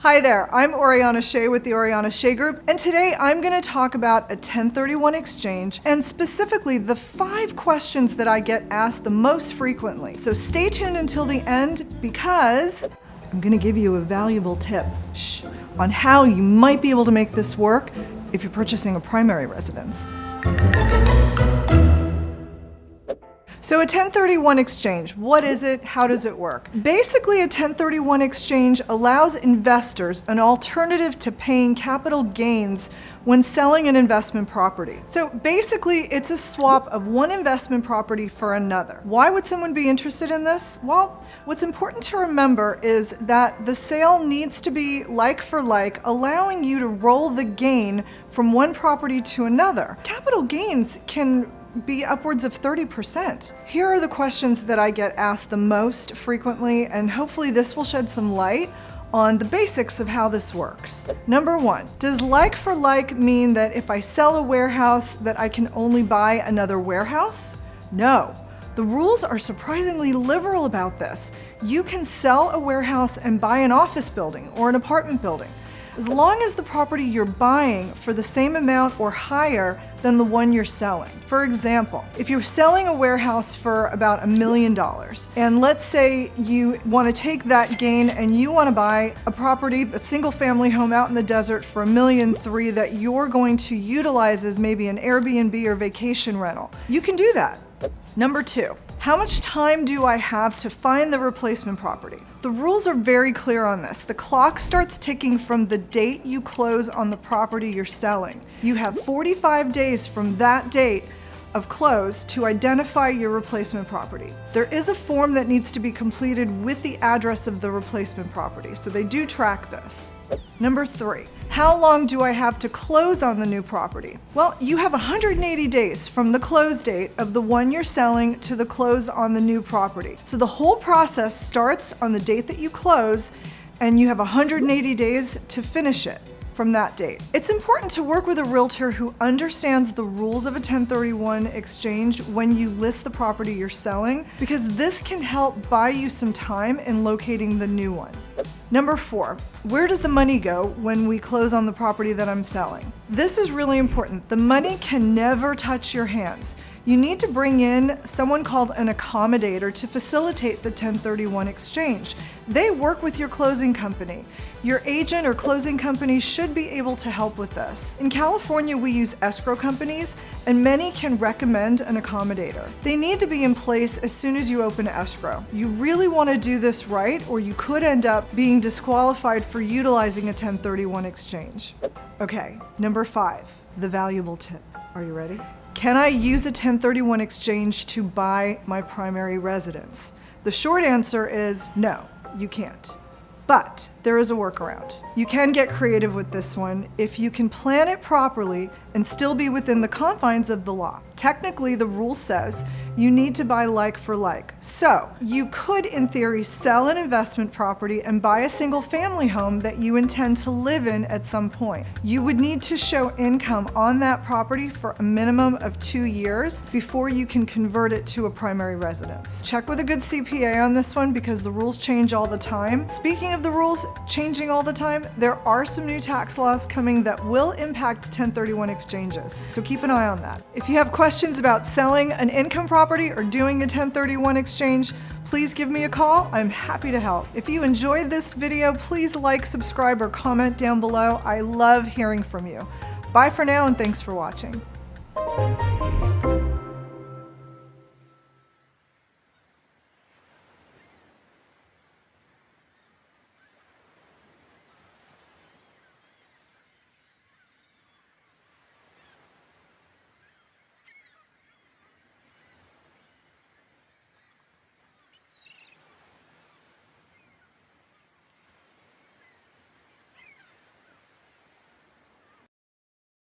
Hi there, I'm Oriana Shea with the Oriana Shea Group, and today I'm going to talk about a 1031 exchange and specifically the 5 questions that I get asked the most frequently. So stay tuned until the end because I'm going to give you a valuable tip on how you might be able to make this work if you're purchasing a primary residence. So a 1031 exchange, what is it? How does it work? Basically, a 1031 exchange allows investors an alternative to paying capital gains when selling an investment property. So basically, it's a swap of one investment property for another. Why would someone be interested in this? Well, what's important to remember is that the sale needs to be like for like, allowing you to roll the gain from one property to another. Capital gains can be upwards of 30%. Here are the questions that I get asked the most frequently, and hopefully this will shed some light on the basics of how this works. Number 1, does like for like mean that if I sell a warehouse that I can only buy another warehouse? No. The rules are surprisingly liberal about this. You can sell a warehouse and buy an office building or an apartment building, as long as the property you're buying for the same amount or higher than the one you're selling. For example, if you're selling a warehouse for about $1 million, and let's say you want to take that gain and you want to buy a property, a single family home out in the desert for $1.3 million that you're going to utilize as maybe an Airbnb or vacation rental, you can do that. Number 2, how much time do I have to find the replacement property? The rules are very clear on this. The clock starts ticking from the date you close on the property you're selling. You have 45 days from that date of close to identify your replacement property. There is a form that needs to be completed with the address of the replacement property, so they do track this. Number 3, how long do I have to close on the new property? Well, you have 180 days from the close date of the one you're selling to the close on the new property. So the whole process starts on the date that you close, and you have 180 days to finish it from that date. It's important to work with a realtor who understands the rules of a 1031 exchange when you list the property you're selling, because this can help buy you some time in locating the new one. Number 4, where does the money go when we close on the property that I'm selling? This is really important. The money can never touch your hands. You need to bring in someone called an accommodator to facilitate the 1031 exchange. They work with your closing company. Your agent or closing company should be able to help with this. In California, we use escrow companies, and many can recommend an accommodator. They need to be in place as soon as you open escrow. You really want to do this right, or you could end up being disqualified for utilizing a 1031 exchange. Okay, number 5, the valuable tip. Are you ready? Can I use a 1031 exchange to buy my primary residence? The short answer is no, you can't. But there is a workaround. You can get creative with this one if you can plan it properly and still be within the confines of the law. Technically, the rule says you need to buy like for like. So you could, in theory, sell an investment property and buy a single family home that you intend to live in at some point. You would need to show income on that property for a minimum of 2 years before you can convert it to a primary residence. Check with a good CPA on this one because the rules change all the time. Speaking of the rules changing all the time, there are some new tax laws coming that will impact 1031 exchanges, so keep an eye on that. If you have questions about selling an income property or doing a 1031 exchange, please give me a call. I'm happy to help. If you enjoyed this video, please like, subscribe, or comment down below. I love hearing from you. Bye for now, and thanks for watching.